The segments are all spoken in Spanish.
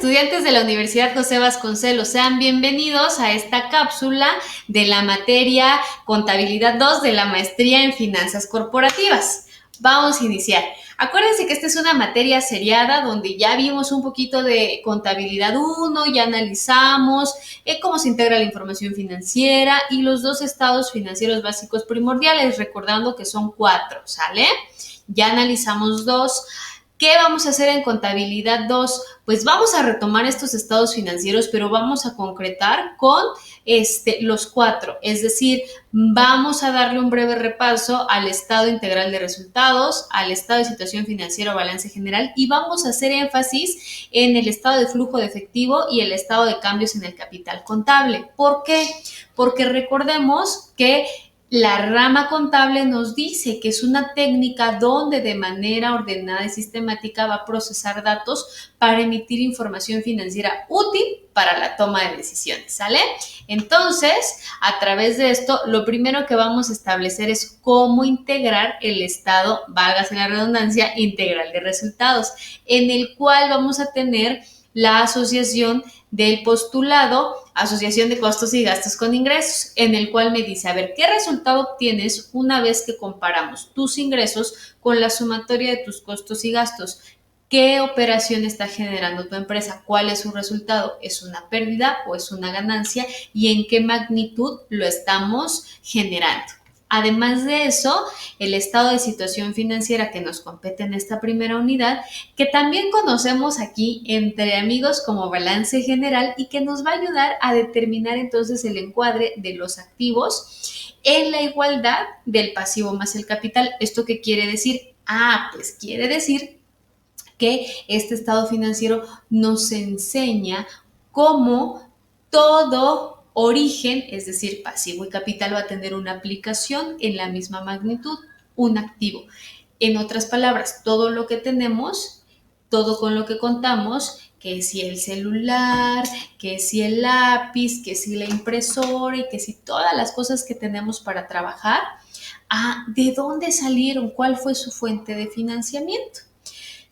estudiantes de la Universidad José Vasconcelos? Sean bienvenidos a esta cápsula de la materia Contabilidad 2 de la maestría en Finanzas Corporativas. Vamos a iniciar. Acuérdense que esta es una materia seriada donde ya vimos un poquito de contabilidad 1, ya analizamos cómo se integra la información financiera y los dos estados financieros básicos primordiales, recordando que son 4, ¿sale? Ya analizamos 2. ¿Qué vamos a hacer en contabilidad 2? Pues vamos a retomar estos estados financieros, pero vamos a concretar con los 4. Es decir, vamos a darle un breve repaso al estado integral de resultados, al estado de situación financiera o balance general y vamos a hacer énfasis en el estado de flujo de efectivo y el estado de cambios en el capital contable. ¿Por qué? Porque recordemos que la rama contable nos dice que es una técnica donde de manera ordenada y sistemática va a procesar datos para emitir información financiera útil para la toma de decisiones, ¿sale? Entonces, a través de esto, lo primero que vamos a establecer es cómo integrar el estado, válgase la redundancia, integral de resultados, en el cual vamos a tener la asociación del postulado, asociación de costos y gastos con ingresos, en el cual me dice, a ver, ¿qué resultado obtienes una vez que comparamos tus ingresos con la sumatoria de tus costos y gastos? ¿Qué operación está generando tu empresa? ¿Cuál es su resultado? ¿Es una pérdida o es una ganancia? ¿Y en qué magnitud lo estamos generando? Además de eso, el estado de situación financiera que nos compete en esta primera unidad, que también conocemos aquí entre amigos como balance general y que nos va a ayudar a determinar entonces el encuadre de los activos en la igualdad del pasivo más el capital. ¿Esto qué quiere decir? Pues quiere decir que este estado financiero nos enseña cómo todo origen, es decir, pasivo y capital, va a tener una aplicación en la misma magnitud, un activo. En otras palabras, todo lo que tenemos, todo con lo que contamos, que si el celular, que si el lápiz, que si la impresora y que si todas las cosas que tenemos para trabajar, ¿de dónde salieron? ¿Cuál fue su fuente de financiamiento?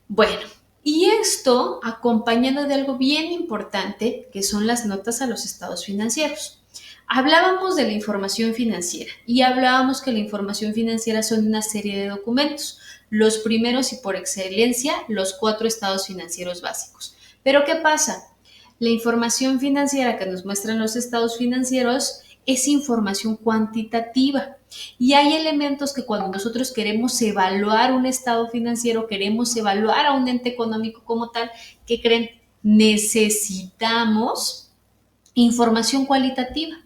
Bueno, y esto acompañado de algo bien importante, que son las notas a los estados financieros. Hablábamos de la información financiera y hablábamos que la información financiera son una serie de documentos, los primeros y por excelencia los 4 estados financieros básicos. Pero ¿qué pasa? La información financiera que nos muestran los estados financieros es información cuantitativa. Y hay elementos que cuando nosotros queremos evaluar un estado financiero, queremos evaluar a un ente económico como tal, ¿qué creen? Necesitamos información cualitativa,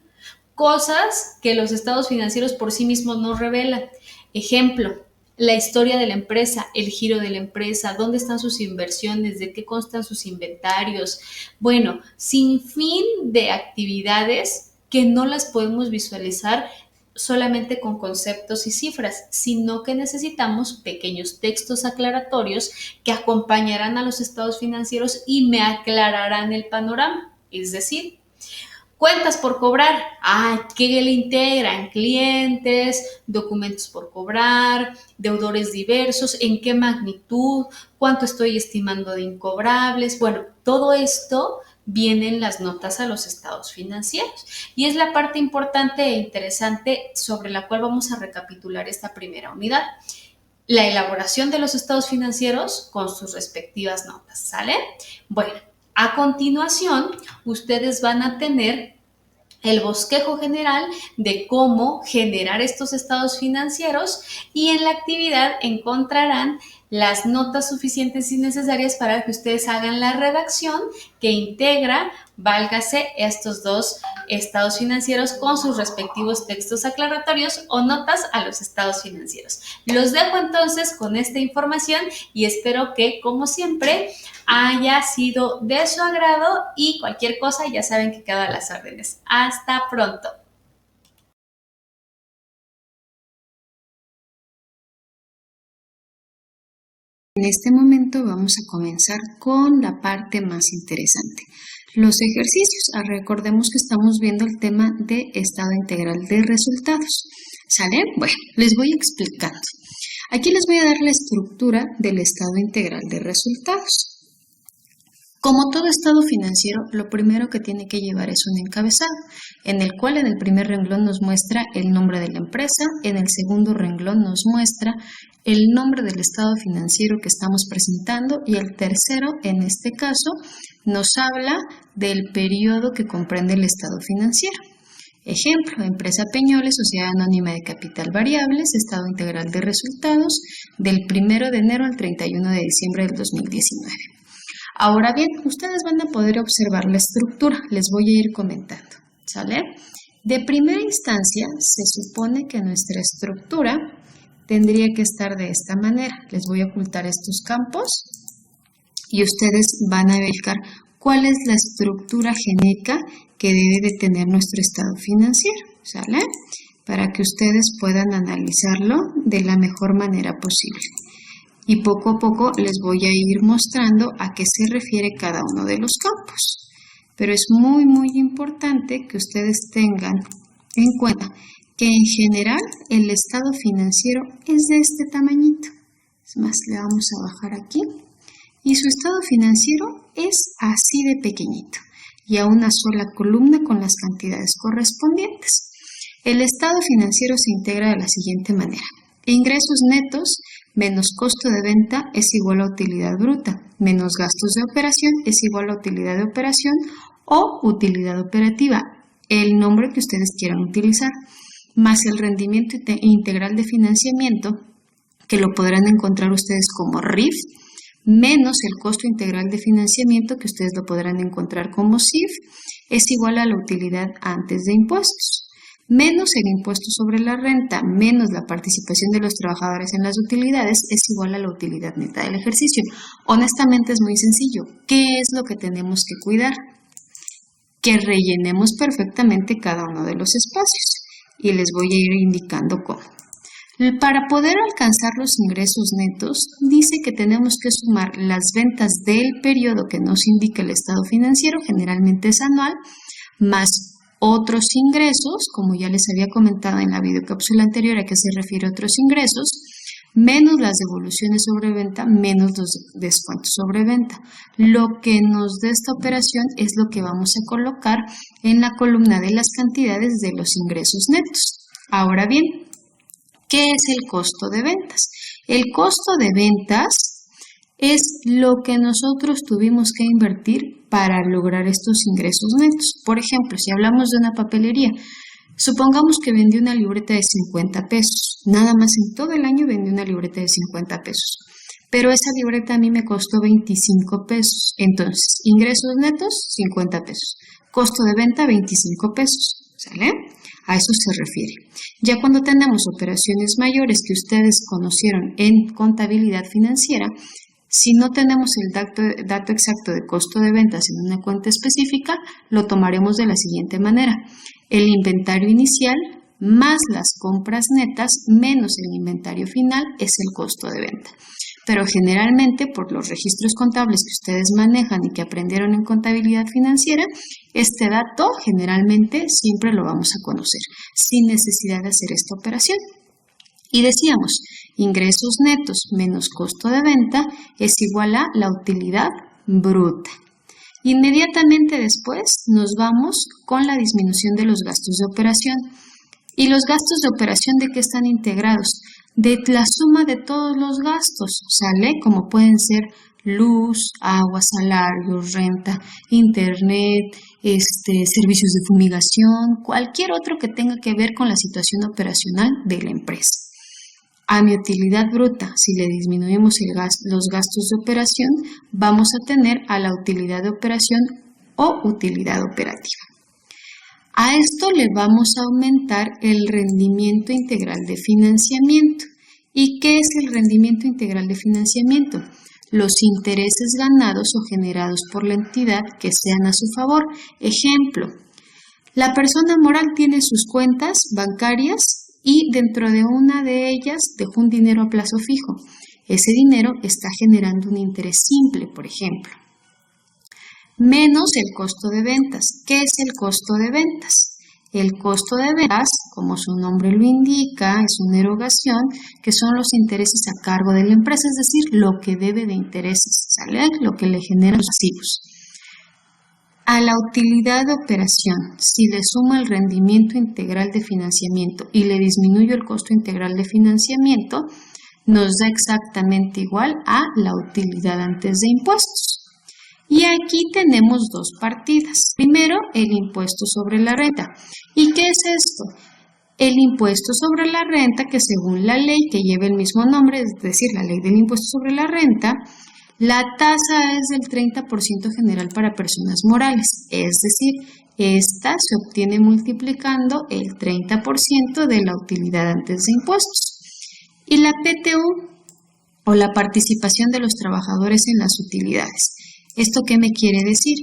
cosas que los estados financieros por sí mismos nos revelan. Ejemplo, la historia de la empresa, el giro de la empresa, dónde están sus inversiones, de qué constan sus inventarios. Bueno, sin fin de actividades que no las podemos visualizar solamente con conceptos y cifras, sino que necesitamos pequeños textos aclaratorios que acompañarán a los estados financieros y me aclararán el panorama. Es decir, cuentas por cobrar. ¿Qué le integran? Clientes, documentos por cobrar, deudores diversos, en qué magnitud, cuánto estoy estimando de incobrables. Bueno, todo esto vienen las notas a los estados financieros y es la parte importante e interesante sobre la cual vamos a recapitular esta primera unidad. La elaboración de los estados financieros con sus respectivas notas, ¿sale? Bueno, a continuación, ustedes van a tener el bosquejo general de cómo generar estos estados financieros y en la actividad encontrarán las notas suficientes y necesarias para que ustedes hagan la redacción que integra, válgase, estos 2 estados financieros con sus respectivos textos aclaratorios o notas a los estados financieros. Los dejo entonces con esta información y espero que, como siempre, haya sido de su agrado y cualquier cosa ya saben que quedo a las órdenes. Hasta pronto. En este momento vamos a comenzar con la parte más interesante, los ejercicios. Recordemos que estamos viendo el tema de estado integral de resultados. ¿Sale? Bueno, les voy explicando. Aquí les voy a dar la estructura del estado integral de resultados. Como todo estado financiero, lo primero que tiene que llevar es un encabezado, en el cual en el primer renglón nos muestra el nombre de la empresa, en el segundo renglón nos muestra el nombre del estado financiero que estamos presentando y el tercero, en este caso, nos habla del periodo que comprende el estado financiero. Ejemplo, empresa Peñoles, Sociedad Anónima de Capital Variables, estado integral de resultados del 1 de enero al 31 de diciembre del 2019. Ahora bien, ustedes van a poder observar la estructura, les voy a ir comentando, ¿sale? De primera instancia, se supone que nuestra estructura tendría que estar de esta manera. Les voy a ocultar estos campos y ustedes van a verificar cuál es la estructura genérica que debe de tener nuestro estado financiero, ¿sale? Para que ustedes puedan analizarlo de la mejor manera posible. Y poco a poco les voy a ir mostrando a qué se refiere cada uno de los campos. Pero es muy importante que ustedes tengan en cuenta que en general el estado financiero es de este tamañito. Es más, le vamos a bajar aquí. Y su estado financiero es así de pequeñito y a una sola columna con las cantidades correspondientes. El estado financiero se integra de la siguiente manera. Ingresos netos menos costo de venta es igual a utilidad bruta, menos gastos de operación es igual a utilidad de operación o utilidad operativa, el nombre que ustedes quieran utilizar, más el rendimiento integral de financiamiento, que lo podrán encontrar ustedes como RIF, menos el costo integral de financiamiento, que ustedes lo podrán encontrar como CIF, es igual a la utilidad antes de impuestos, menos el impuesto sobre la renta, menos la participación de los trabajadores en las utilidades, es igual a la utilidad neta del ejercicio. Honestamente es muy sencillo. ¿Qué es lo que tenemos que cuidar? Que rellenemos perfectamente cada uno de los espacios. Y les voy a ir indicando cómo. Para poder alcanzar los ingresos netos, dice que tenemos que sumar las ventas del periodo que nos indica el estado financiero, generalmente es anual, más otros ingresos, como ya les había comentado en la videocápsula anterior a qué se refiere a otros ingresos, menos las devoluciones sobre venta, menos los descuentos sobre venta. Lo que nos dé esta operación es lo que vamos a colocar en la columna de las cantidades de los ingresos netos. Ahora bien, ¿qué es el costo de ventas? El costo de ventas es lo que nosotros tuvimos que invertir para lograr estos ingresos netos. Por ejemplo, si hablamos de una papelería, supongamos que vendí una libreta de 50 pesos. Nada más en todo el año vendí una libreta de 50 pesos. Pero esa libreta a mí me costó 25 pesos. Entonces, ingresos netos, 50 pesos. Costo de venta, 25 pesos. ¿Sale? A eso se refiere. Ya cuando tenemos operaciones mayores que ustedes conocieron en contabilidad financiera, si no tenemos el dato exacto de costo de ventas en una cuenta específica, lo tomaremos de la siguiente manera. El inventario inicial más las compras netas menos el inventario final es el costo de venta. Pero generalmente, por los registros contables que ustedes manejan y que aprendieron en contabilidad financiera, este dato generalmente siempre lo vamos a conocer, sin necesidad de hacer esta operación. Y decíamos, ingresos netos menos costo de venta es igual a la utilidad bruta. Inmediatamente después nos vamos con la disminución de los gastos de operación. ¿Y los gastos de operación de qué están integrados? De la suma de todos los gastos, ¿sale? Como pueden ser luz, agua, salarios, renta, internet, servicios de fumigación, cualquier otro que tenga que ver con la situación operacional de la empresa. A mi utilidad bruta, si le disminuimos los gastos de operación, vamos a tener a la utilidad de operación o utilidad operativa. A esto le vamos a aumentar el rendimiento integral de financiamiento. ¿Y qué es el rendimiento integral de financiamiento? Los intereses ganados o generados por la entidad que sean a su favor. Ejemplo, la persona moral tiene sus cuentas bancarias y dentro de una de ellas dejó un dinero a plazo fijo. Ese dinero está generando un interés simple, por ejemplo. Menos el costo de ventas. ¿Qué es el costo de ventas? El costo de ventas, como su nombre lo indica, es una erogación, que son los intereses a cargo de la empresa, es decir, lo que debe de intereses, ¿sale? Lo que le genera los pasivos. A la utilidad de operación, si le suma el rendimiento integral de financiamiento y le disminuyo el costo integral de financiamiento, nos da exactamente igual a la utilidad antes de impuestos. Y aquí tenemos dos partidas. Primero, el impuesto sobre la renta. ¿Y qué es esto? El impuesto sobre la renta, que según la ley que lleva el mismo nombre, es decir, la ley del impuesto sobre la renta, la tasa es del 30% general para personas morales, es decir, esta se obtiene multiplicando el 30% de la utilidad antes de impuestos. Y la PTU, o la participación de los trabajadores en las utilidades. ¿Esto qué me quiere decir?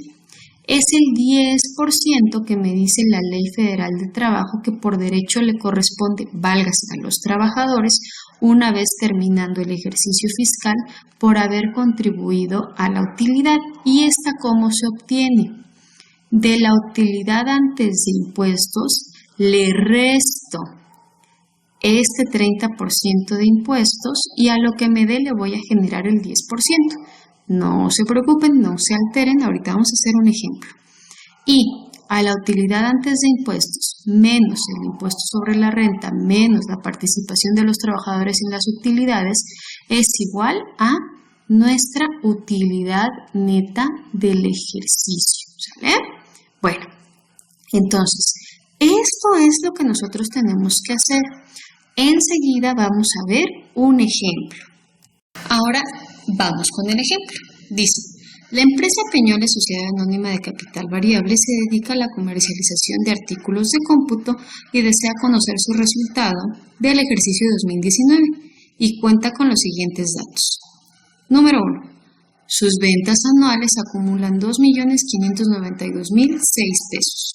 Es el 10% que me dice la Ley Federal de Trabajo que por derecho le corresponde, válgase a los trabajadores, una vez terminando el ejercicio fiscal por haber contribuido a la utilidad. ¿Y esta cómo se obtiene? De la utilidad antes de impuestos le resto este 30% de impuestos y a lo que me dé le voy a generar el 10%. No se preocupen, no se alteren, ahorita vamos a hacer un ejemplo. Y a la utilidad antes de impuestos menos el impuesto sobre la renta menos la participación de los trabajadores en las utilidades es igual a nuestra utilidad neta del ejercicio, ¿sale? Bueno, entonces, esto es lo que nosotros tenemos que hacer. Enseguida vamos a ver un ejemplo. Ahora vamos con el ejemplo. Dice, la empresa Peñoles Sociedad Anónima de Capital Variable se dedica a la comercialización de artículos de cómputo y desea conocer su resultado del ejercicio 2019 y cuenta con los siguientes datos. Número 1. Sus ventas anuales acumulan 2.592.006 pesos.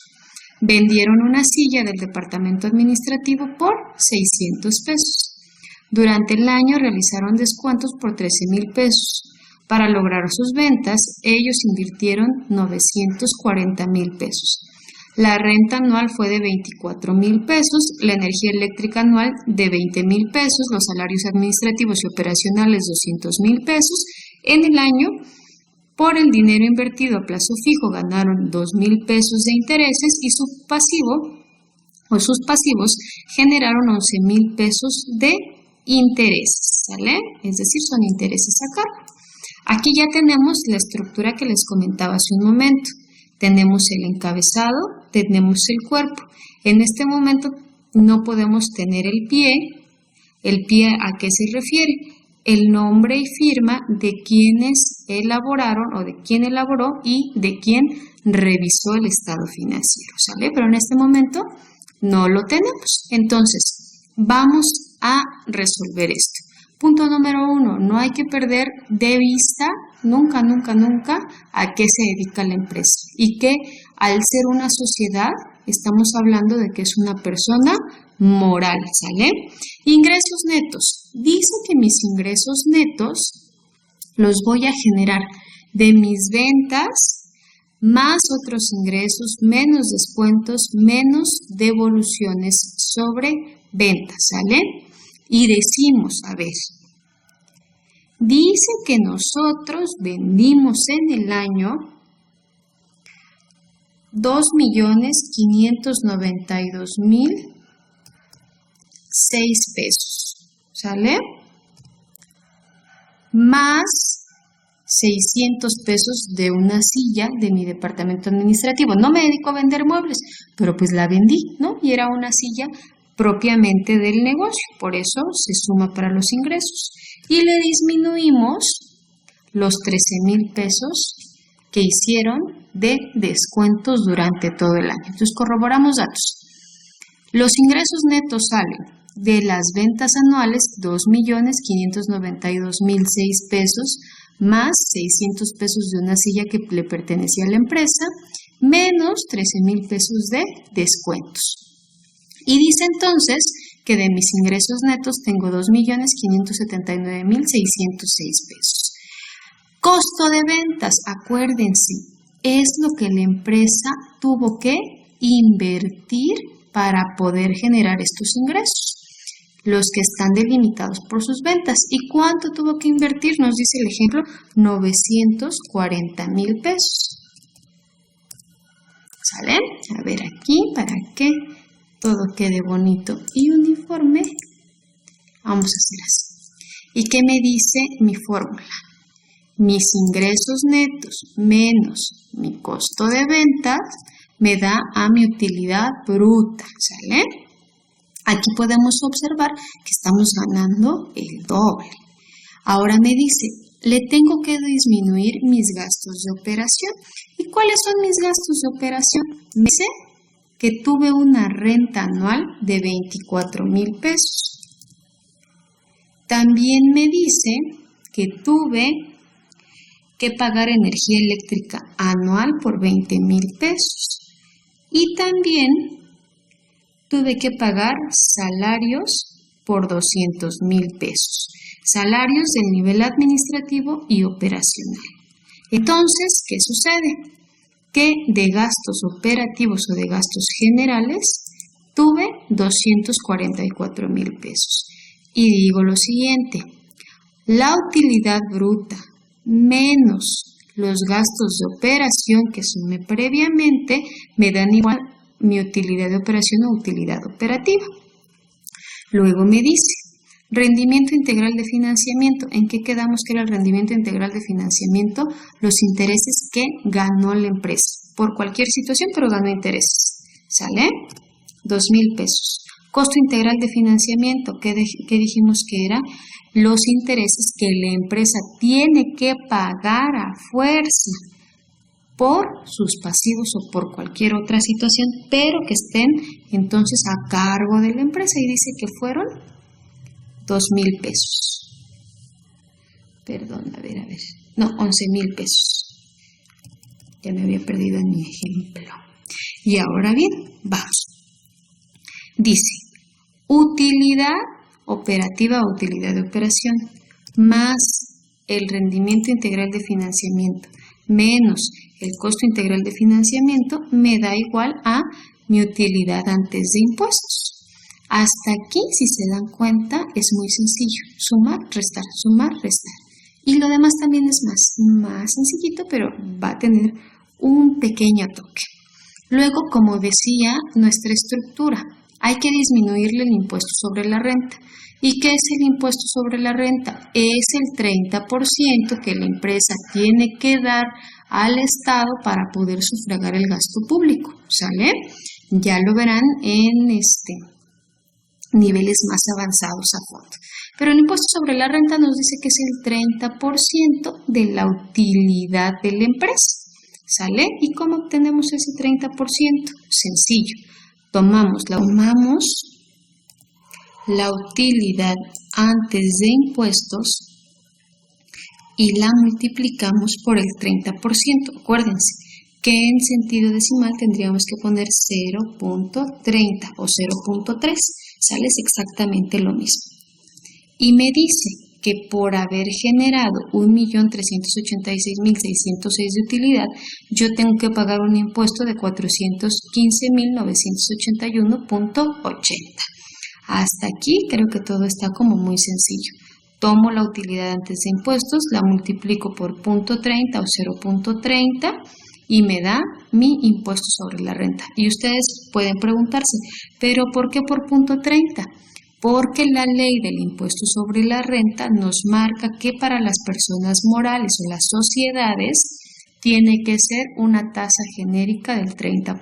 Vendieron una silla del departamento administrativo por 600 pesos. Durante el año realizaron descuentos por 13,000 pesos. Para lograr sus ventas, ellos invirtieron 940,000 pesos. La renta anual fue de 24,000 pesos, la energía eléctrica anual de 20,000 pesos, los salarios administrativos y operacionales 200,000 pesos. En el año, por el dinero invertido a plazo fijo, ganaron 2,000 pesos de intereses y sus pasivos generaron 11,000 pesos de intereses, ¿sale? Es decir, son intereses a cargo. Aquí ya tenemos la estructura que les comentaba hace un momento. Tenemos el encabezado, tenemos el cuerpo. En este momento no podemos tener el pie. ¿El pie a qué se refiere? El nombre y firma de quienes elaboraron o de quién elaboró y de quién revisó el estado financiero, ¿sale? Pero en este momento no lo tenemos. Entonces, vamos a resolver esto. Punto número 1, no hay que perder de vista nunca a qué se dedica la empresa y que al ser una sociedad estamos hablando de que es una persona moral, ¿sale? Ingresos netos. Dice que mis ingresos netos los voy a generar de mis ventas más otros ingresos, menos descuentos, menos devoluciones sobre ventas, ¿sale? Y decimos, a ver, dice que nosotros vendimos en el año 2.592.006 pesos, ¿sale? Más 600 pesos de una silla de mi departamento administrativo. No me dedico a vender muebles, pero pues la vendí, ¿no? Y era una silla propiamente del negocio, por eso se suma para los ingresos. Y le disminuimos los 13,000 pesos que hicieron de descuentos durante todo el año. Entonces corroboramos datos. Los ingresos netos salen de las ventas anuales 2.592.006 pesos más 600 pesos de una silla que le pertenecía a la empresa menos 13,000 pesos de descuentos. Y dice entonces que de mis ingresos netos tengo 2.579.606 pesos. Costo de ventas, acuérdense, es lo que la empresa tuvo que invertir para poder generar estos ingresos, los que están delimitados por sus ventas. ¿Y cuánto tuvo que invertir? Nos dice el ejemplo, 940,000 pesos. ¿Sale? A ver aquí, para que todo quede bonito y uniforme, vamos a hacer así. ¿Y qué me dice mi fórmula? Mis ingresos netos menos mi costo de ventas me da a mi utilidad bruta, ¿sale? Aquí podemos observar que estamos ganando el doble. Ahora me dice, le tengo que disminuir mis gastos de operación. ¿Y cuáles son mis gastos de operación? Me dice que tuve una renta anual de 24,000 pesos. También me dice que tuve que pagar energía eléctrica anual por 20,000 pesos. Y también tuve que pagar salarios por 200,000 pesos. Salarios del nivel administrativo y operacional. Entonces, ¿qué sucede? Que de gastos operativos o de gastos generales tuve 244,000 pesos. Y digo lo siguiente, la utilidad bruta menos los gastos de operación que sumé previamente me dan igual mi utilidad de operación o utilidad operativa. Luego me dice, rendimiento integral de financiamiento. ¿En qué quedamos que era el rendimiento integral de financiamiento? Los intereses que ganó la empresa. Por cualquier situación, pero ganó intereses. ¿Sale? 2,000 pesos. Costo integral de financiamiento. ¿Qué dijimos que era? Los intereses que la empresa tiene que pagar a fuerza por sus pasivos o por cualquier otra situación, pero que estén entonces a cargo de la empresa. Y dice que fueron 2,000 pesos. Perdón, a ver. No, 11,000 pesos. Ya me había perdido en mi ejemplo. Y ahora bien, vamos. Dice, utilidad operativa o utilidad de operación más el rendimiento integral de financiamiento menos el costo integral de financiamiento me da igual a mi utilidad antes de impuestos. Hasta aquí, si se dan cuenta, es muy sencillo. Sumar, restar, sumar, restar. Y lo demás también es más sencillito, pero va a tener un pequeño toque. Luego, como decía, nuestra estructura. Hay que disminuirle el impuesto sobre la renta. ¿Y qué es el impuesto sobre la renta? Es el 30% que la empresa tiene que dar al Estado para poder sufragar el gasto público, ¿sale? Ya lo verán en niveles más avanzados a fondo. Pero el impuesto sobre la renta nos dice que es el 30% de la utilidad de la empresa, ¿sale? ¿Y cómo obtenemos ese 30%? Sencillo. Tomamos la utilidad antes de impuestos y la multiplicamos por el 30%. Acuérdense que en sentido decimal tendríamos que poner 0.30 o 0.3. Sale exactamente lo mismo. Y me dice que por haber generado 1,386,606 de utilidad, yo tengo que pagar un impuesto de 415,981,80. Hasta aquí creo que todo está como muy sencillo. Tomo la utilidad antes de impuestos, la multiplico por 0.30 o 0.30 y me da mi impuesto sobre la renta. Y ustedes pueden preguntarse, ¿pero por qué por 0.30? Porque la ley del impuesto sobre la renta nos marca que para las personas morales o las sociedades tiene que ser una tasa genérica del 30%.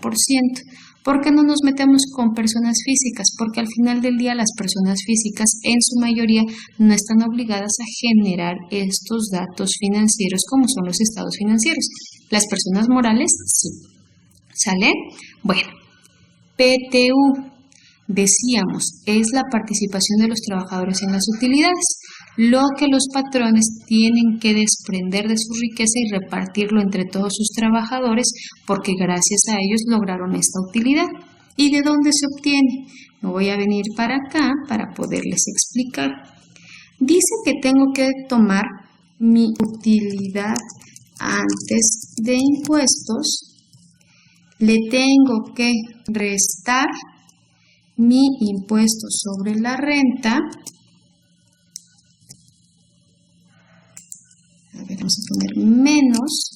¿Por qué no nos metemos con personas físicas? Porque al final del día las personas físicas en su mayoría no están obligadas a generar estos datos financieros como son los estados financieros. Las personas morales sí. ¿Sale? Bueno, PTU. Decíamos, es la participación de los trabajadores en las utilidades, lo que los patrones tienen que desprender de su riqueza y repartirlo entre todos sus trabajadores porque gracias a ellos lograron esta utilidad. ¿Y de dónde se obtiene? Me voy a venir para acá para poderles explicar. Dice que tengo que tomar mi utilidad antes de impuestos, le tengo que restar mi impuesto sobre la renta. A ver, vamos a poner menos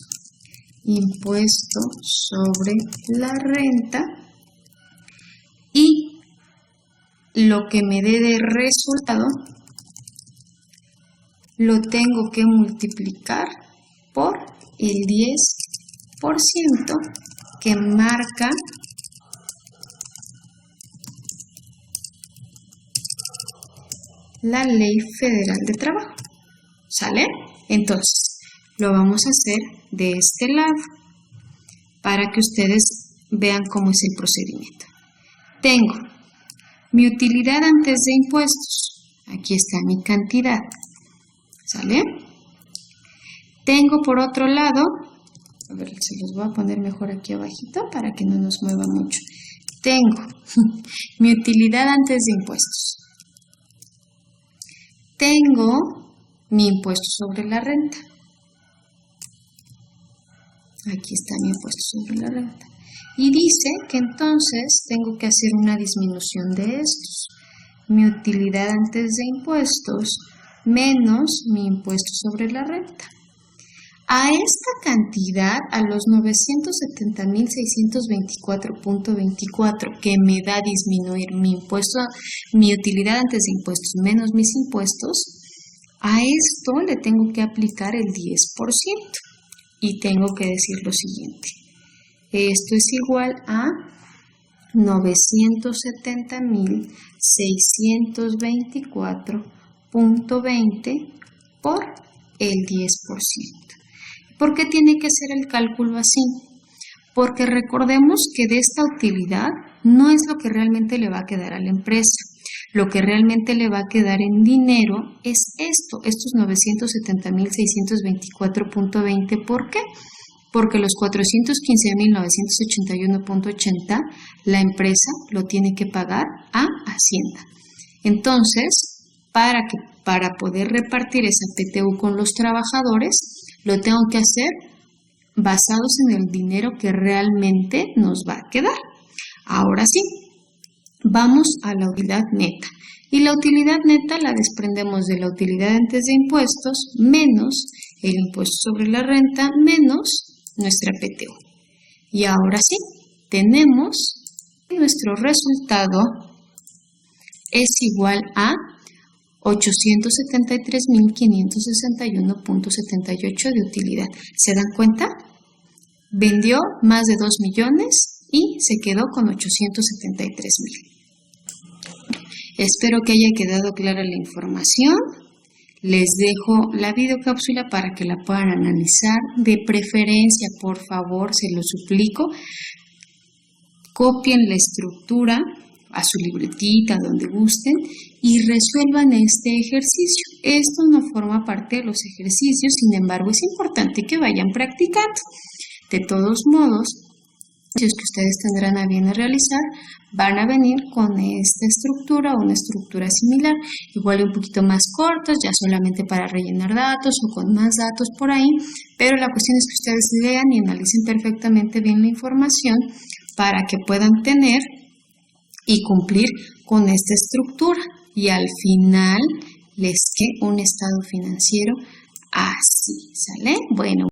impuesto sobre la renta, y lo que me dé de resultado lo tengo que multiplicar por el 10% que marca la Ley Federal de Trabajo. ¿Sale? Entonces, lo vamos a hacer de este lado para que ustedes vean cómo es el procedimiento. Tengo mi utilidad antes de impuestos. Aquí está mi cantidad. ¿Sale? Tengo por otro lado, a ver, se los voy a poner mejor aquí abajito para que no nos mueva mucho. Tengo mi utilidad antes de impuestos. Tengo mi impuesto sobre la renta. Aquí está mi impuesto sobre la renta. Y dice que entonces tengo que hacer una disminución de estos. Mi utilidad antes de impuestos menos mi impuesto sobre la renta. A esta cantidad, a los 970.624.24 que me da disminuir mi impuesto, mi utilidad antes de impuestos menos mis impuestos, a esto le tengo que aplicar el 10%. Y tengo que decir lo siguiente. Esto es igual a 970.624.20 por el 10%. ¿Por qué tiene que ser el cálculo así? Porque recordemos que de esta utilidad no es lo que realmente le va a quedar a la empresa. Lo que realmente le va a quedar en dinero es estos 970.624.20. ¿Por qué? Porque los 415.981.80 la empresa lo tiene que pagar a Hacienda. Entonces, para poder repartir esa PTU con los trabajadores, lo tengo que hacer basados en el dinero que realmente nos va a quedar. Ahora sí, vamos a la utilidad neta. Y la utilidad neta la desprendemos de la utilidad antes de impuestos menos el impuesto sobre la renta menos nuestra PTU. Y ahora sí, tenemos que nuestro resultado es igual a 873.561.78 de utilidad. ¿Se dan cuenta? Vendió más de 2 millones y se quedó con 873.000. Espero que haya quedado clara la información. Les dejo la videocápsula para que la puedan analizar. De preferencia, por favor, se lo suplico, copien la estructura a su libretita, donde gusten, y resuelvan este ejercicio. Esto no forma parte de los ejercicios, sin embargo, es importante que vayan practicando. De todos modos, los que ustedes tendrán a bien realizar van a venir con esta estructura o una estructura similar, igual un poquito más cortas, ya solamente para rellenar datos o con más datos por ahí, pero la cuestión es que ustedes lean y analicen perfectamente bien la información para que puedan tener y cumplir con esta estructura y al final les quede un estado financiero así, ¿sale? Bueno.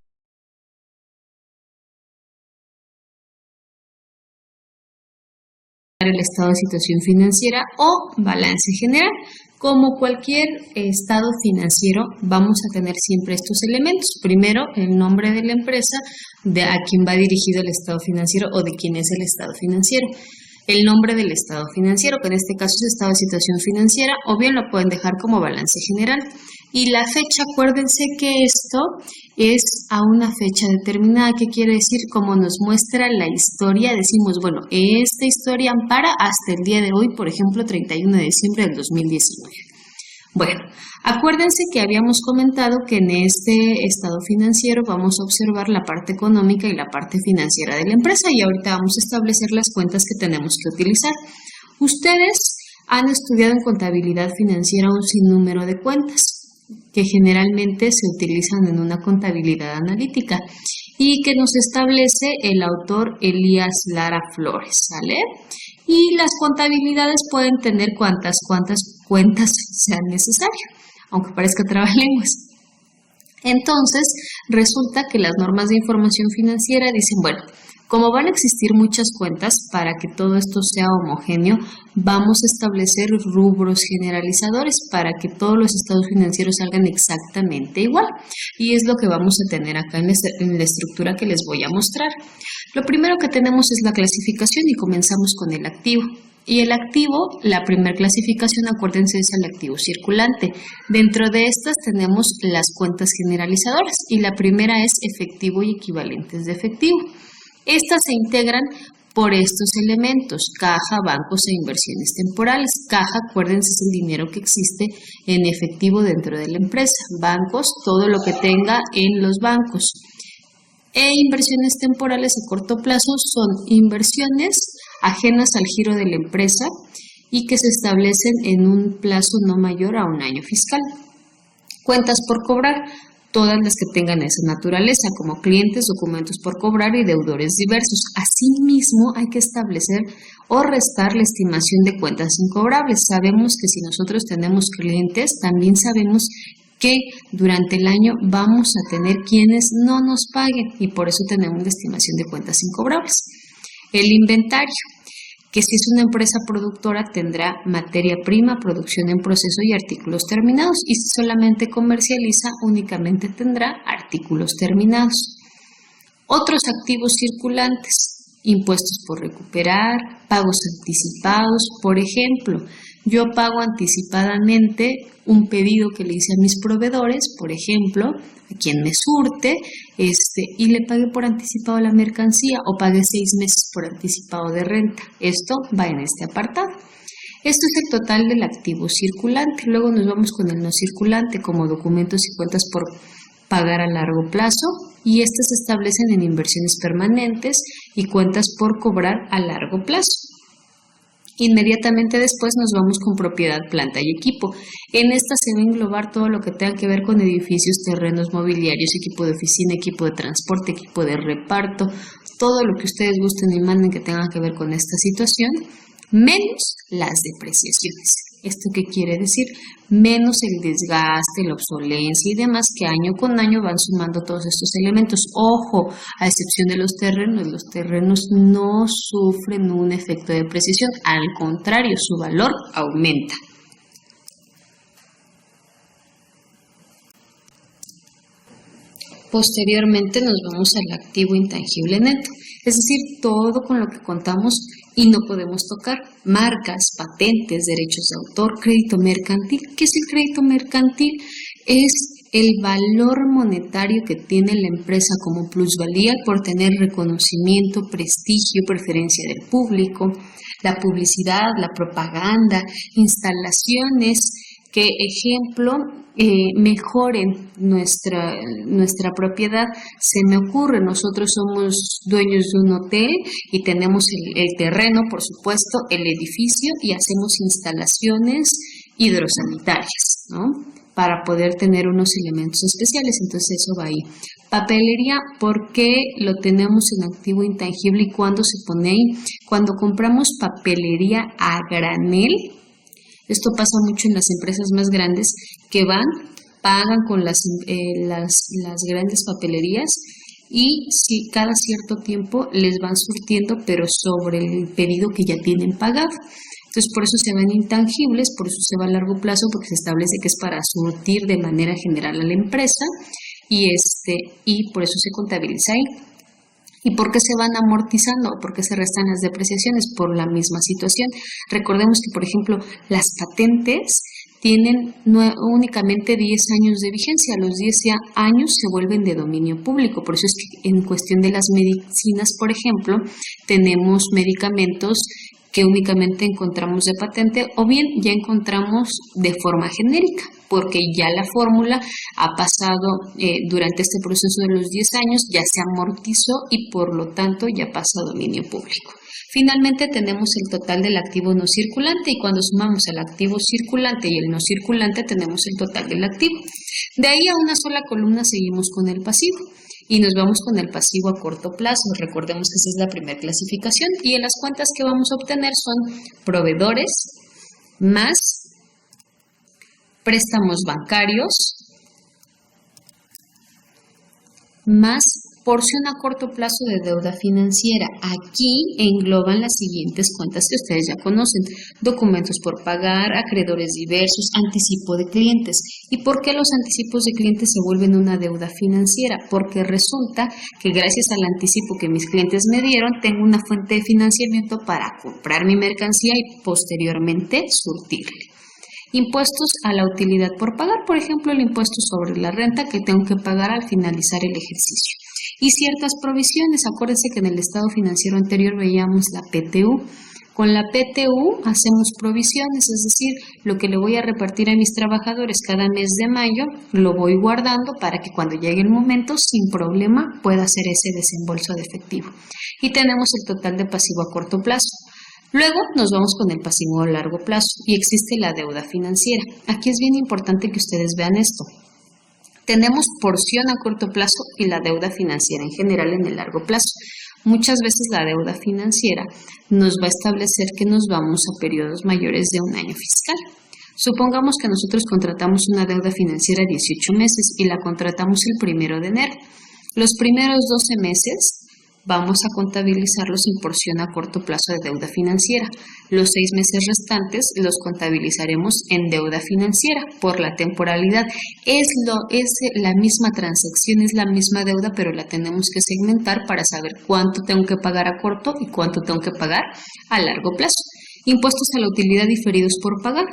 El estado de situación financiera o balance general. Como cualquier estado financiero, vamos a tener siempre estos elementos. Primero, el nombre de la empresa, de a quién va dirigido el estado financiero o de quién es el estado financiero. El nombre del estado financiero, que en este caso es estado de situación financiera, o bien lo pueden dejar como balance general. Y la fecha, acuérdense que esto es a una fecha determinada. ¿Qué quiere decir? Como nos muestra la historia, decimos, bueno, esta historia ampara hasta el día de hoy, por ejemplo, 31 de diciembre del 2019. Bueno, acuérdense que habíamos comentado que en este estado financiero vamos a observar la parte económica y la parte financiera de la empresa y ahorita vamos a establecer las cuentas que tenemos que utilizar. Ustedes han estudiado en contabilidad financiera un sinnúmero de cuentas que generalmente se utilizan en una contabilidad analítica y que nos establece el autor Elías Lara Flores, ¿sale? Y las contabilidades pueden tener cuantas cuentas sean necesarias, aunque parezca trabalenguas. Entonces, resulta que las normas de información financiera dicen, bueno, como van a existir muchas cuentas, para que todo esto sea homogéneo, vamos a establecer rubros generalizadores para que todos los estados financieros salgan exactamente igual. Y es lo que vamos a tener acá en la estructura que les voy a mostrar. Lo primero que tenemos es la clasificación y comenzamos con el activo. Y el activo, la primera clasificación, acuérdense, es el activo circulante. Dentro de estas tenemos las cuentas generalizadoras y la primera es efectivo y equivalentes de efectivo. Estas se integran por estos elementos: caja, bancos e inversiones temporales. Caja, acuérdense, es el dinero que existe en efectivo dentro de la empresa. Bancos, todo lo que tenga en los bancos. E inversiones temporales a corto plazo son inversiones ajenas al giro de la empresa y que se establecen en un plazo no mayor a un año fiscal. Cuentas por cobrar, todas las que tengan esa naturaleza, como clientes, documentos por cobrar y deudores diversos. Asimismo, hay que establecer o restar la estimación de cuentas incobrables. Sabemos que si nosotros tenemos clientes, también sabemos que durante el año vamos a tener quienes no nos paguen y por eso tenemos la estimación de cuentas incobrables. El inventario, que si es una empresa productora tendrá materia prima, producción en proceso y artículos terminados, y si solamente comercializa únicamente tendrá artículos terminados. Otros activos circulantes: impuestos por recuperar, pagos anticipados. Por ejemplo, yo pago anticipadamente un pedido que le hice a mis proveedores, por ejemplo, a quien me surte, y le pagué por anticipado la mercancía o pagué 6 meses por anticipado de renta. Esto va en este apartado. Esto es el total del activo circulante. Luego nos vamos con el no circulante, como documentos y cuentas por pagar a largo plazo, y estas se establecen en inversiones permanentes y cuentas por cobrar a largo plazo. Inmediatamente después nos vamos con propiedad, planta y equipo. En esta se va a englobar todo lo que tenga que ver con edificios, terrenos, mobiliarios, equipo de oficina, equipo de transporte, equipo de reparto, todo lo que ustedes gusten y manden que tenga que ver con esta situación, menos las depreciaciones. ¿Esto qué quiere decir? Menos el desgaste, la obsolencia y demás, que año con año van sumando todos estos elementos. Ojo, a excepción de los terrenos no sufren un efecto de depreciación, al contrario, su valor aumenta. Posteriormente nos vamos al activo intangible neto, es decir, todo con lo que contamos y no podemos tocar: marcas, patentes, derechos de autor, crédito mercantil. ¿Qué es el crédito mercantil? Es el valor monetario que tiene la empresa como plusvalía por tener reconocimiento, prestigio, preferencia del público, la publicidad, la propaganda, instalaciones que, ejemplo, mejoren nuestra propiedad. Se me ocurre, nosotros somos dueños de un hotel y tenemos el terreno, por supuesto, el edificio, y hacemos instalaciones hidrosanitarias, ¿no?, para poder tener unos elementos especiales. Entonces eso va ahí. Papelería, ¿por qué lo tenemos en activo intangible y cuándo se pone ahí? Cuando compramos papelería a granel. Esto pasa mucho en las empresas más grandes que pagan con las grandes papelerías, y si cada cierto tiempo les van surtiendo, pero sobre el pedido que ya tienen pagado. Entonces, por eso se ven intangibles, por eso se va a largo plazo, porque se establece que es para surtir de manera general a la empresa, y por eso se contabiliza ahí. ¿Y por qué se van amortizando? ¿Por qué se restan las depreciaciones? Por la misma situación. Recordemos que, por ejemplo, las patentes tienen únicamente 10 años de vigencia. A los 10 años se vuelven de dominio público. Por eso es que en cuestión de las medicinas, por ejemplo, tenemos medicamentos que únicamente encontramos de patente, o bien ya encontramos de forma genérica, porque ya la fórmula ha pasado durante este proceso de los 10 años, ya se amortizó y por lo tanto ya pasa a dominio público. Finalmente tenemos el total del activo no circulante, y cuando sumamos el activo circulante y el no circulante tenemos el total del activo. De ahí a una sola columna seguimos con el pasivo. Y nos vamos con el pasivo a corto plazo. Recordemos que esa es la primera clasificación, y en las cuentas que vamos a obtener son proveedores más préstamos bancarios más porción a corto plazo de deuda financiera. Aquí engloban las siguientes cuentas que ustedes ya conocen: documentos por pagar, acreedores diversos, anticipo de clientes. ¿Y por qué los anticipos de clientes se vuelven una deuda financiera? Porque resulta que gracias al anticipo que mis clientes me dieron, tengo una fuente de financiamiento para comprar mi mercancía y posteriormente surtirle. Impuestos a la utilidad por pagar, por ejemplo, el impuesto sobre la renta que tengo que pagar al finalizar el ejercicio. Y ciertas provisiones, acuérdense que en el estado financiero anterior veíamos la PTU. Con la PTU hacemos provisiones, es decir, lo que le voy a repartir a mis trabajadores cada mes de mayo, lo voy guardando para que cuando llegue el momento, sin problema, pueda hacer ese desembolso de efectivo. Y tenemos el total de pasivo a corto plazo. Luego nos vamos con el pasivo a largo plazo y existe la deuda financiera. Aquí es bien importante que ustedes vean esto. Tenemos porción a corto plazo y la deuda financiera en general en el largo plazo. Muchas veces la deuda financiera nos va a establecer que nos vamos a periodos mayores de un año fiscal. Supongamos que nosotros contratamos una deuda financiera de 18 meses y la contratamos el 1 de enero. Los primeros 12 meses vamos a contabilizarlos en porción a corto plazo de deuda financiera. Los 6 meses restantes los contabilizaremos en deuda financiera por la temporalidad. Es la misma transacción, es la misma deuda, pero la tenemos que segmentar para saber cuánto tengo que pagar a corto y cuánto tengo que pagar a largo plazo. Impuestos a la utilidad diferidos por pagar.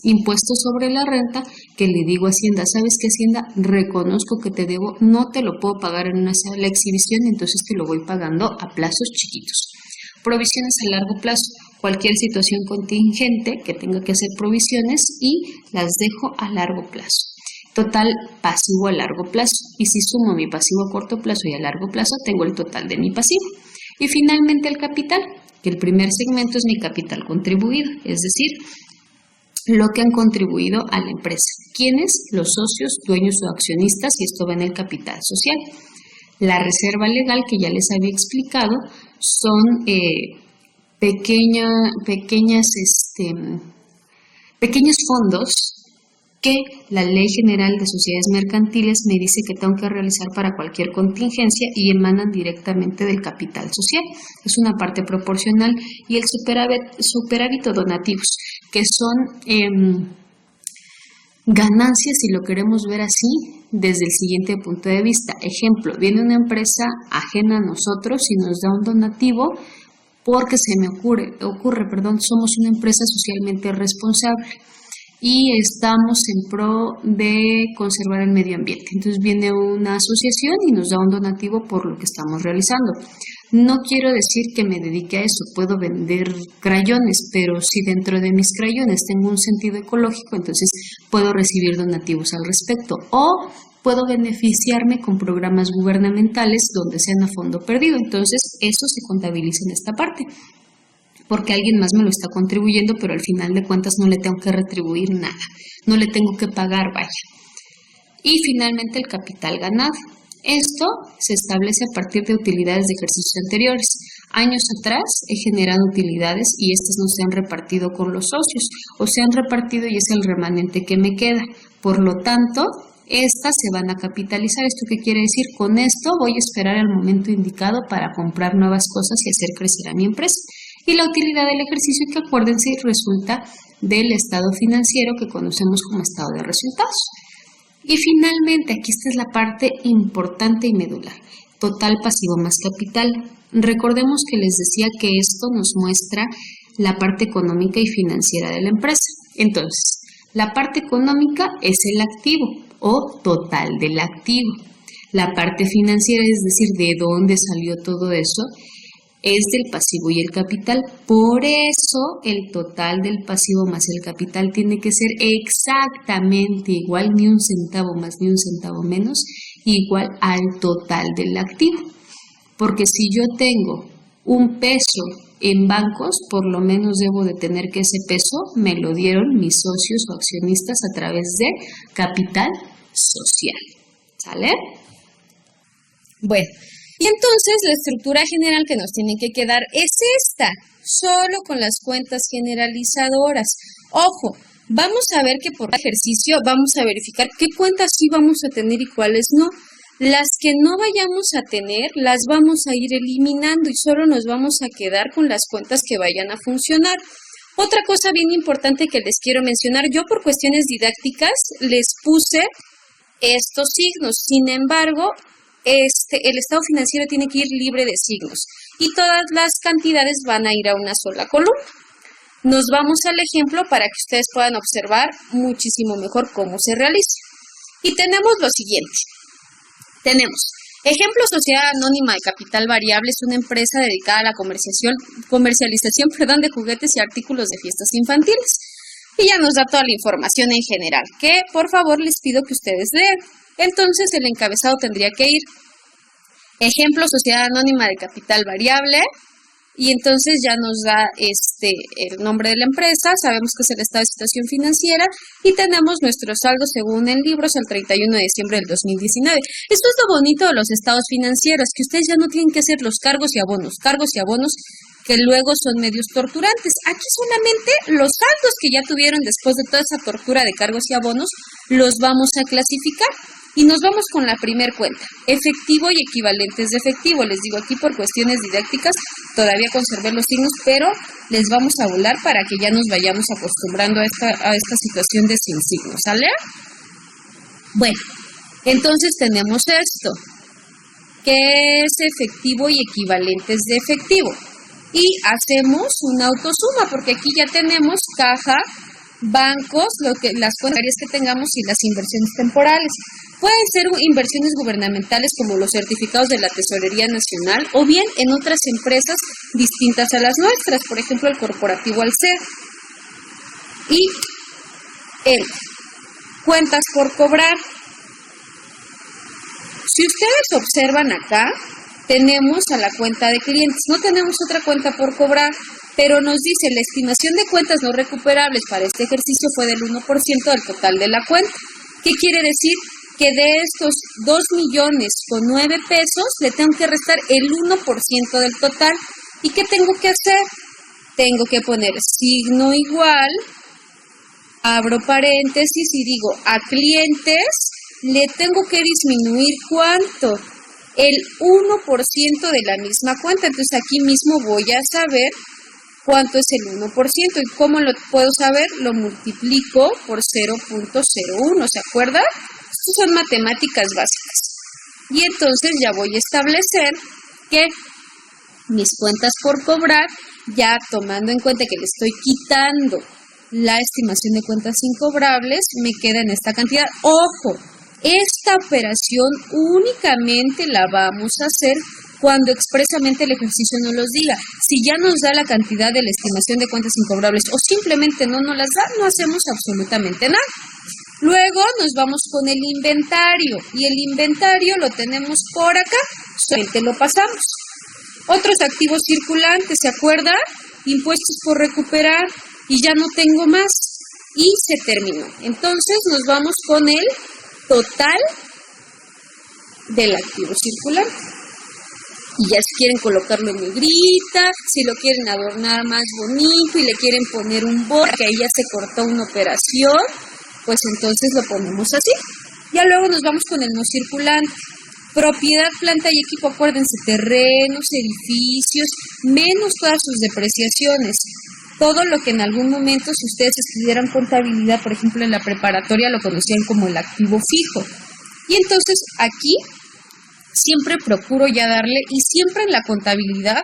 Impuesto sobre la renta, que le digo a Hacienda, ¿sabes qué, Hacienda? Reconozco que te debo, no te lo puedo pagar en una sola exhibición, entonces te lo voy pagando a plazos chiquitos. Provisiones a largo plazo, cualquier situación contingente que tenga que hacer provisiones y las dejo a largo plazo. Total pasivo a largo plazo, y si sumo mi pasivo a corto plazo y a largo plazo, tengo el total de mi pasivo. Y finalmente el capital, que el primer segmento es mi capital contribuido, es decir, lo que han contribuido a la empresa. ¿Quiénes? Los socios, dueños o accionistas, y esto va en el capital social. La reserva legal, que ya les había explicado, son pequeños fondos que la Ley General de Sociedades Mercantiles me dice que tengo que realizar para cualquier contingencia y emanan directamente del capital social. Es una parte proporcional. Y el superávit o donativos, que son ganancias, si lo queremos ver así, desde el siguiente punto de vista. Ejemplo, viene una empresa ajena a nosotros y nos da un donativo porque somos una empresa socialmente responsable y estamos en pro de conservar el medio ambiente. Entonces viene una asociación y nos da un donativo por lo que estamos realizando. No quiero decir que me dedique a eso, puedo vender crayones, pero si dentro de mis crayones tengo un sentido ecológico, entonces puedo recibir donativos al respecto, o puedo beneficiarme con programas gubernamentales donde sean a fondo perdido. Entonces eso se contabiliza en esta parte, porque alguien más me lo está contribuyendo, pero al final de cuentas no le tengo que retribuir nada, no le tengo que pagar, vaya. Y finalmente el capital ganado. Esto se establece a partir de utilidades de ejercicios anteriores. Años atrás he generado utilidades y estas no se han repartido con los socios, o se han repartido y es el remanente que me queda. Por lo tanto, estas se van a capitalizar. ¿Esto qué quiere decir? Con esto voy a esperar el momento indicado para comprar nuevas cosas y hacer crecer a mi empresa. Y la utilidad del ejercicio, que acuérdense, resulta del estado financiero que conocemos como estado de resultados. Y finalmente, aquí esta es la parte importante y medular: total pasivo más capital. Recordemos que les decía que esto nos muestra la parte económica y financiera de la empresa. Entonces, la parte económica es el activo o total del activo. La parte financiera, es decir, de dónde salió todo eso, es del pasivo y el capital. Por eso el total del pasivo más el capital tiene que ser exactamente igual, ni un centavo más ni un centavo menos, igual al total del activo. Porque si yo tengo un peso en bancos, por lo menos debo de tener que ese peso me lo dieron mis socios o accionistas a través de capital social. ¿Sale? Bueno. Y entonces la estructura general que nos tiene que quedar es esta, solo con las cuentas generalizadoras. Ojo, vamos a ver que por ejercicio vamos a verificar qué cuentas sí vamos a tener y cuáles no. Las que no vayamos a tener, las vamos a ir eliminando y solo nos vamos a quedar con las cuentas que vayan a funcionar. Otra cosa bien importante que les quiero mencionar, yo por cuestiones didácticas les puse estos signos. Sin embargo, el estado financiero tiene que ir libre de signos y todas las cantidades van a ir a una sola columna. Nos vamos al ejemplo para que ustedes puedan observar muchísimo mejor cómo se realiza. Y tenemos lo siguiente. Tenemos ejemplo: sociedad anónima de capital variable, es una empresa dedicada a la comercialización de juguetes y artículos de fiestas infantiles. Y ya nos da toda la información en general, que por favor les pido que ustedes lean. Entonces el encabezado tendría que ir: ejemplo, sociedad anónima de capital variable, y entonces ya nos da el nombre de la empresa, sabemos que es el estado de situación financiera, y tenemos nuestro saldo según el libro al 31 de diciembre del 2019. Esto es lo bonito de los estados financieros, que ustedes ya no tienen que hacer los cargos y abonos, que luego son medios torturantes. Aquí solamente los saldos que ya tuvieron después de toda esa tortura de cargos y abonos, los vamos a clasificar. Y nos vamos con la primer cuenta, efectivo y equivalentes de efectivo. Les digo, aquí por cuestiones didácticas todavía conservé los signos, pero les vamos a volar para que ya nos vayamos acostumbrando a esta situación de sin signos, ¿sale? Bueno, entonces tenemos esto, que es efectivo y equivalentes de efectivo. Y hacemos una autosuma, porque aquí ya tenemos caja, bancos, las cuentas que tengamos y las inversiones temporales. Pueden ser inversiones gubernamentales como los certificados de la Tesorería Nacional o bien en otras empresas distintas a las nuestras, por ejemplo el corporativo Alsea. Y cuentas por cobrar. Si ustedes observan acá, tenemos a la cuenta de clientes, no tenemos otra cuenta por cobrar, pero nos dice la estimación de cuentas no recuperables para este ejercicio fue del 1% del total de la cuenta. ¿Qué quiere decir? Que de estos 2,009,000 pesos le tengo que restar el 1% del total. ¿Y qué tengo que hacer? Tengo que poner signo igual, abro paréntesis y digo a clientes le tengo que disminuir ¿cuánto? El 1% de la misma cuenta. Entonces aquí mismo voy a saber cuánto es el 1%. ¿Y cómo lo puedo saber? Lo multiplico por 0.01, ¿se acuerdan? Estas son matemáticas básicas. Y entonces ya voy a establecer que mis cuentas por cobrar, ya tomando en cuenta que le estoy quitando la estimación de cuentas incobrables, me queda en esta cantidad. ¡Ojo! Esta operación únicamente la vamos a hacer cuando expresamente el ejercicio no los diga. Si ya nos da la cantidad de la estimación de cuentas incobrables o simplemente no nos las da, no hacemos absolutamente nada. Luego nos vamos con el inventario y el inventario lo tenemos por acá, solamente lo pasamos. Otros activos circulantes, ¿se acuerdan? Impuestos por recuperar y ya no tengo más y se terminó. Entonces nos vamos con el total del activo circulante. Y ya si quieren colocarlo en negrita, si lo quieren adornar más bonito y le quieren poner un borde, que ahí ya se cortó una operación, pues entonces lo ponemos así. Ya luego nos vamos con el no circulante. Propiedad, planta y equipo, acuérdense, terrenos, edificios, menos todas sus depreciaciones. Todo lo que en algún momento, si ustedes estudiaran contabilidad, por ejemplo en la preparatoria, lo conocían como el activo fijo. Y entonces aquí siempre procuro ya darle, y siempre en la contabilidad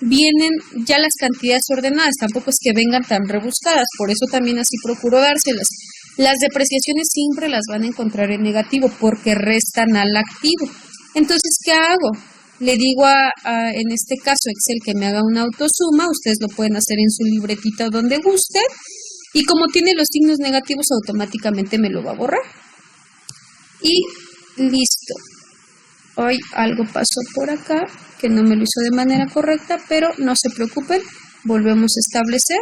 vienen ya las cantidades ordenadas, tampoco es que vengan tan rebuscadas, por eso también así procuro dárselas. Las depreciaciones siempre las van a encontrar en negativo porque restan al activo. Entonces, ¿qué hago? Le digo en este caso Excel que me haga una autosuma, ustedes lo pueden hacer en su libretita o donde guste, y como tiene los signos negativos automáticamente me lo va a borrar. Y listo. Hoy algo pasó por acá que no me lo hizo de manera correcta, pero no se preocupen, volvemos a establecer.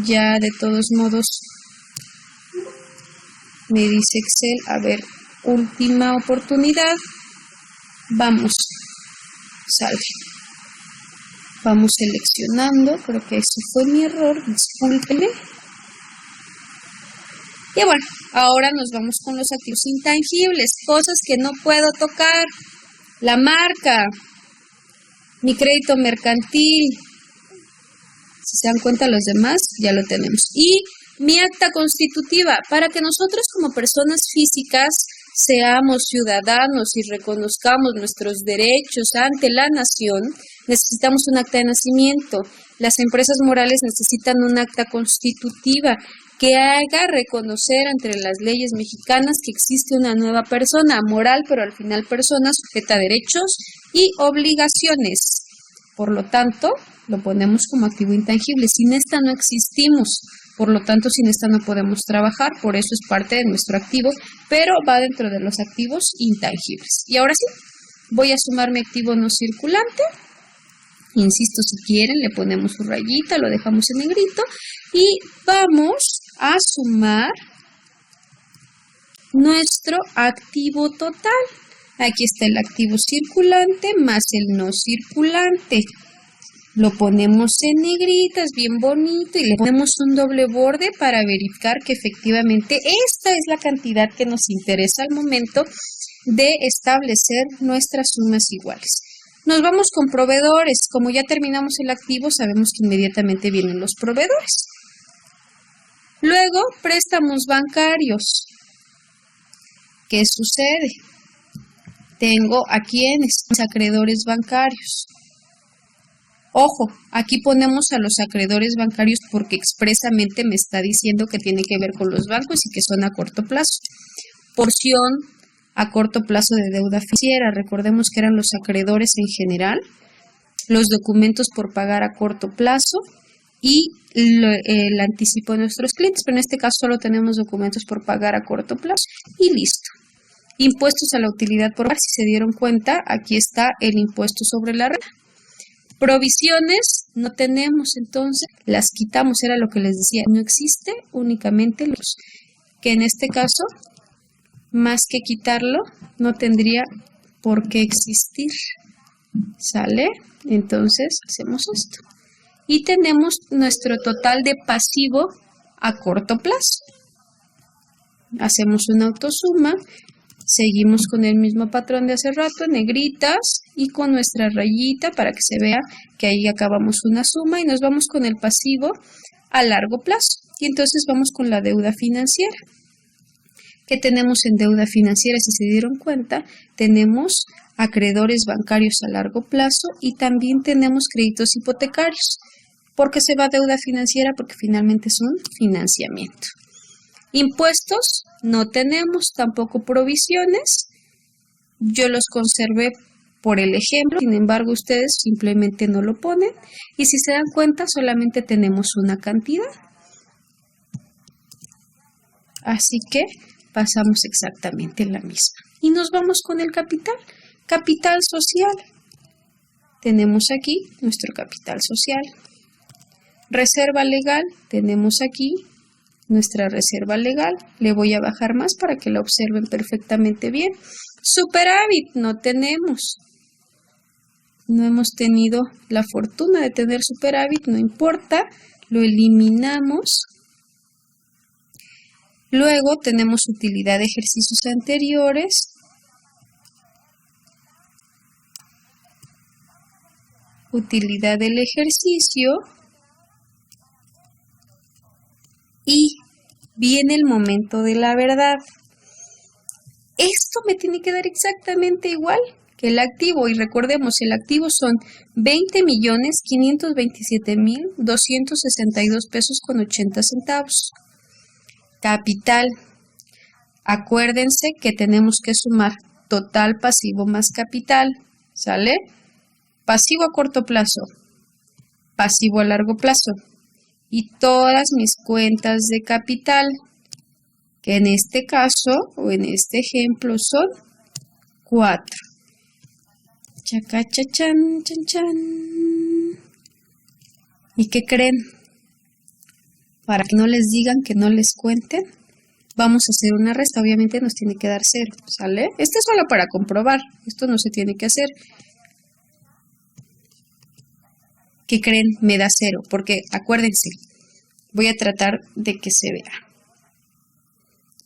Ya de todos modos me dice Excel, a ver, última oportunidad. Vamos, salve. Vamos seleccionando, creo que eso fue mi error, discúlpenme. Y bueno, ahora nos vamos con los activos intangibles, cosas que no puedo tocar. La marca, mi crédito mercantil, si se dan cuenta los demás, ya lo tenemos. Y mi acta constitutiva, para que nosotros como personas físicas seamos ciudadanos y reconozcamos nuestros derechos ante la nación, necesitamos un acta de nacimiento. Las empresas morales necesitan un acta constitutiva que haga reconocer entre las leyes mexicanas que existe una nueva persona moral, pero al final persona sujeta a derechos y obligaciones. Por lo tanto, lo ponemos como activo intangible. Sin esta no existimos. Por lo tanto, sin esta no podemos trabajar. Por eso es parte de nuestro activo, pero va dentro de los activos intangibles. Y ahora sí, voy a sumar mi activo no circulante. Insisto, si quieren, le ponemos su rayita, lo dejamos en negrito. Y vamos a sumar nuestro activo total. Aquí está el activo circulante más el no circulante. Lo ponemos en negritas, bien bonito, y le ponemos un doble borde para verificar que efectivamente esta es la cantidad que nos interesa al momento de establecer nuestras sumas iguales. Nos vamos con proveedores. Como ya terminamos el activo, sabemos que inmediatamente vienen los proveedores. Luego, préstamos bancarios. ¿Qué sucede? Tengo a quienes, acreedores bancarios. Ojo, aquí ponemos a los acreedores bancarios porque expresamente me está diciendo que tiene que ver con los bancos y que son a corto plazo. Porción a corto plazo de deuda financiera. Recordemos que eran los acreedores en general, los documentos por pagar a corto plazo y el anticipo de nuestros clientes, pero en este caso solo tenemos documentos por pagar a corto plazo y listo. Impuestos a la utilidad por pagar, si se dieron cuenta, aquí está el impuesto sobre la renta. Provisiones no tenemos, entonces las quitamos, era lo que les decía, no existe, únicamente los que en este caso, más que quitarlo, no tendría por qué existir. ¿Sale? Entonces hacemos esto. Y tenemos nuestro total de pasivo a corto plazo. Hacemos una autosuma. Seguimos con el mismo patrón de hace rato, negritas, y con nuestra rayita para que se vea que ahí acabamos una suma y nos vamos con el pasivo a largo plazo. Y entonces vamos con la deuda financiera. ¿Qué tenemos en deuda financiera? Si se dieron cuenta, tenemos acreedores bancarios a largo plazo y también tenemos créditos hipotecarios. ¿Por qué se va deuda financiera? Porque finalmente es un financiamiento. Impuestos no tenemos, tampoco provisiones. Yo los conservé por el ejemplo, sin embargo ustedes simplemente no lo ponen. Y si se dan cuenta, solamente tenemos una cantidad. Así que pasamos exactamente la misma. Y nos vamos con el capital. Capital social. Tenemos aquí nuestro capital social. Reserva legal. Tenemos aquí nuestra reserva legal. Le voy a bajar más para que la observen perfectamente bien. Superávit no tenemos. No hemos tenido la fortuna de tener superávit, no importa. Lo eliminamos. Luego tenemos utilidad de ejercicios anteriores. Utilidad del ejercicio. Y viene el momento de la verdad. Esto me tiene que dar exactamente igual que el activo. Y recordemos, el activo son 20.527.262 pesos con 80 centavos. Capital. Acuérdense que tenemos que sumar total pasivo más capital. ¿Sale? Pasivo a corto plazo. Pasivo a largo plazo. Y todas mis cuentas de capital, que en este caso o en este ejemplo son 4. Chacachachan, chan, chan. ¿Y qué creen? Para que no les digan, que no les cuenten, vamos a hacer una resta. Obviamente nos tiene que dar 0, ¿sale? Esto es solo para comprobar, esto no se tiene que hacer. ¿Qué creen? Me da 0, porque acuérdense, voy a tratar de que se vea.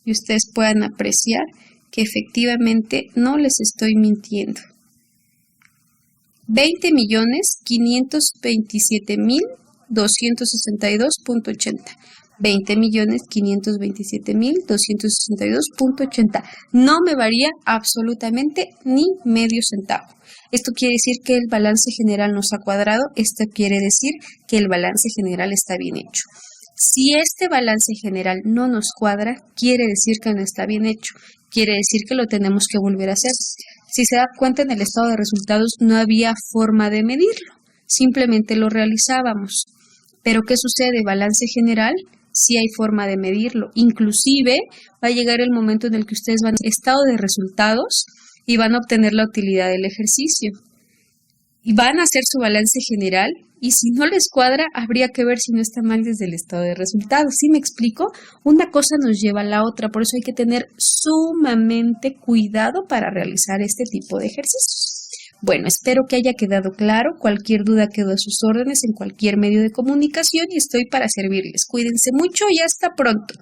y ustedes puedan apreciar que efectivamente no les estoy mintiendo. 20.527.262.80. 20.527.262.80. No me varía absolutamente ni medio centavo. Esto quiere decir que el balance general nos ha cuadrado. Esto quiere decir que el balance general está bien hecho. Si este balance general no nos cuadra, quiere decir que no está bien hecho. Quiere decir que lo tenemos que volver a hacer. Si se da cuenta, en el estado de resultados no había forma de medirlo. Simplemente lo realizábamos. Pero ¿qué sucede? Balance general, sí hay forma de medirlo. Inclusive va a llegar el momento en el que ustedes van a estado de resultados y van a obtener la utilidad del ejercicio. Y van a hacer su balance general y si no les cuadra, habría que ver si no está mal desde el estado de resultados. ¿Sí me explico? Una cosa nos lleva a la otra, por eso hay que tener sumamente cuidado para realizar este tipo de ejercicios. Bueno, espero que haya quedado claro. Cualquier duda quedo a sus órdenes en cualquier medio de comunicación y estoy para servirles. Cuídense mucho y hasta pronto.